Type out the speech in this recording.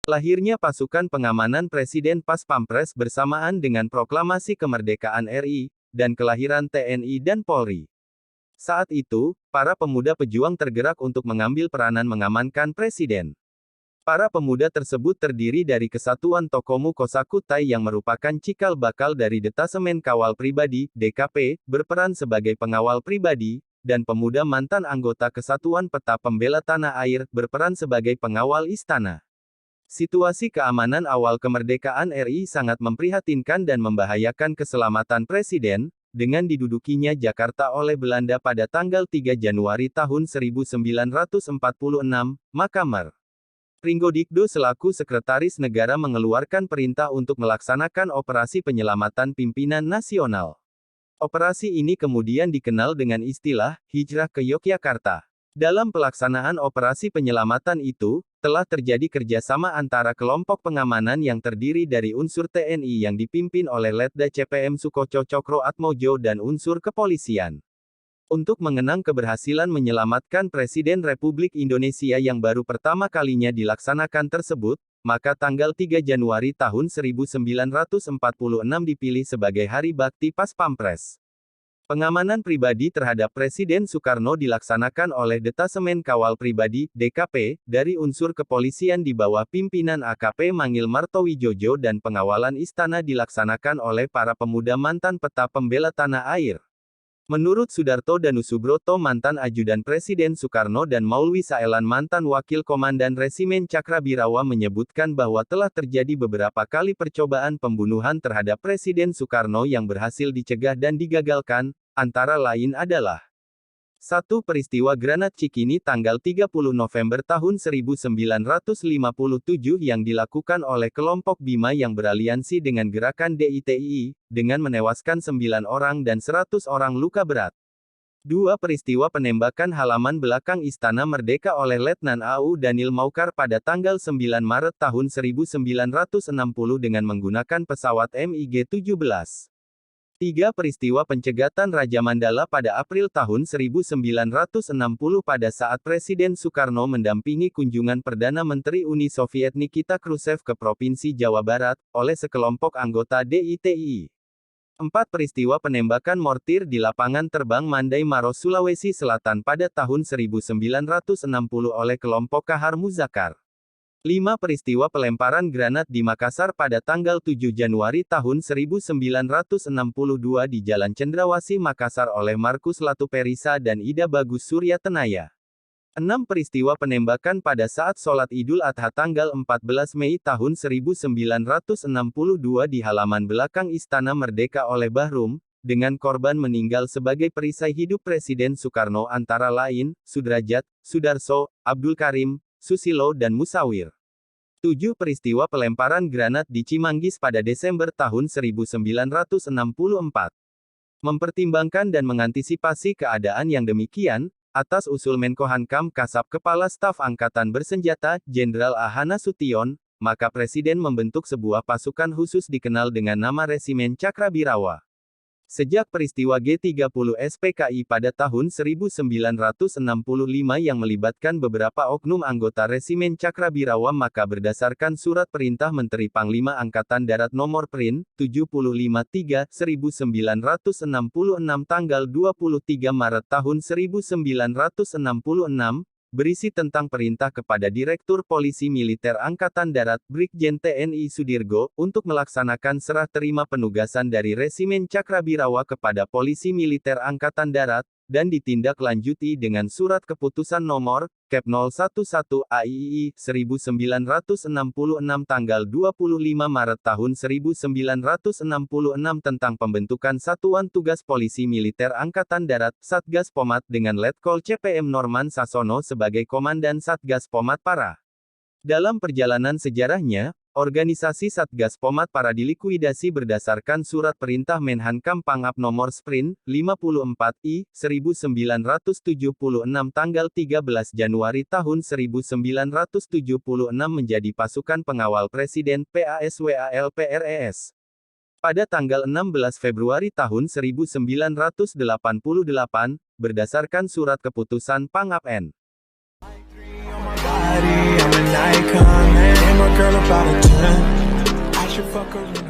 Lahirnya pasukan pengamanan Presiden Pas Pampres bersamaan dengan proklamasi kemerdekaan RI, dan kelahiran TNI dan Polri. Saat itu, para pemuda pejuang tergerak untuk mengambil peranan mengamankan Presiden. Para pemuda tersebut terdiri dari Kesatuan Tokomu Kosakutai yang merupakan cikal bakal dari Detasemen Kawal Pribadi, DKP, berperan sebagai pengawal pribadi, dan pemuda mantan anggota Kesatuan Peta Pembela Tanah Air, berperan sebagai pengawal istana. Situasi keamanan awal kemerdekaan RI sangat memprihatinkan dan membahayakan keselamatan Presiden, dengan didudukinya Jakarta oleh Belanda pada tanggal 3 Januari tahun 1946, maka Mer. Ringo Dikdo selaku Sekretaris Negara mengeluarkan perintah untuk melaksanakan operasi penyelamatan pimpinan nasional. Operasi ini kemudian dikenal dengan istilah, Hijrah ke Yogyakarta. Dalam pelaksanaan operasi penyelamatan itu, telah terjadi kerjasama antara kelompok pengamanan yang terdiri dari unsur TNI yang dipimpin oleh Letda CPM Sukoco Cokro Atmojo dan unsur kepolisian. Untuk mengenang keberhasilan menyelamatkan Presiden Republik Indonesia yang baru pertama kalinya dilaksanakan tersebut, maka tanggal 3 Januari tahun 1946 dipilih sebagai Hari Bakti Pas Pampres. Pengamanan pribadi terhadap Presiden Soekarno dilaksanakan oleh Detasemen Kawal Pribadi, DKP, dari unsur kepolisian di bawah pimpinan AKP Mangil Martowijojo dan pengawalan istana dilaksanakan oleh para pemuda mantan Peta Pembela Tanah Air. Menurut Sudarto Danusubroto mantan ajudan Presiden Soekarno dan Maulwi Saelan mantan wakil komandan Resimen Cakrabirawa menyebutkan bahwa telah terjadi beberapa kali percobaan pembunuhan terhadap Presiden Soekarno yang berhasil dicegah dan digagalkan, antara lain adalah 1. Peristiwa Granat Cikini tanggal 30 November tahun 1957 yang dilakukan oleh kelompok Bima yang beraliansi dengan gerakan DITII, dengan menewaskan 9 orang dan 100 orang luka berat. 2. Peristiwa penembakan halaman belakang Istana Merdeka oleh Letnan AU Daniel Maukhar pada tanggal 9 Maret tahun 1960 dengan menggunakan pesawat MiG-17. 3. Peristiwa pencegatan Raja Mandala pada April tahun 1960 pada saat Presiden Soekarno mendampingi kunjungan Perdana Menteri Uni Soviet Nikita Khrushchev ke Provinsi Jawa Barat, oleh sekelompok anggota DITII. 4. Peristiwa penembakan mortir di lapangan terbang Mandai Maros Sulawesi Selatan pada tahun 1960 oleh kelompok Kahar Muzakar. 5. Peristiwa pelemparan granat di Makassar pada tanggal 7 Januari tahun 1962 di Jalan Cendrawasih Makassar oleh Markus Latuperisa dan Ida Bagus Surya Tenaya. 6. Peristiwa penembakan pada saat sholat Idul Adha tanggal 14 Mei tahun 1962 di halaman belakang Istana Merdeka oleh Bahrum, dengan korban meninggal sebagai perisai hidup Presiden Soekarno antara lain, Sudrajat, Sudarso, Abdul Karim, Susilo dan Musawir. 7. Peristiwa pelemparan granat di Cimanggis pada Desember tahun 1964. Mempertimbangkan dan mengantisipasi keadaan yang demikian, atas usul Menko Hankam Kasab Kepala Staf Angkatan Bersenjata, Jenderal A. Nasution, maka Presiden membentuk sebuah pasukan khusus dikenal dengan nama Resimen Cakrabirawa. Sejak peristiwa G30 SPKI pada tahun 1965 yang melibatkan beberapa oknum anggota Resimen Cakrabirawa maka berdasarkan Surat Perintah Menteri Panglima Angkatan Darat Nomor Prin. 75-3-1966 tanggal 23 Maret tahun 1966, berisi tentang perintah kepada Direktur Polisi Militer Angkatan Darat, Brigjen TNI Sudirgo, untuk melaksanakan serah terima penugasan dari Resimen Cakrabirawa kepada Polisi Militer Angkatan Darat, dan ditindaklanjuti dengan Surat Keputusan Nomor, Kep 011 AII 1966 tanggal 25 Maret tahun 1966 tentang pembentukan Satuan Tugas Polisi Militer Angkatan Darat, Satgas Pomat dengan Letkol CPM Norman Sasono sebagai Komandan Satgas Pomat Para. Dalam perjalanan sejarahnya, organisasi Satgas Pomat Para dilikuidasi berdasarkan Surat Perintah Menhankam Pangap Nomor Sprin. 54 I 1976 tanggal 13 Januari tahun 1976 menjadi pasukan pengawal Presiden PASWALPRES. Pada tanggal 16 Februari tahun 1988, berdasarkan Surat Keputusan Pangap N. go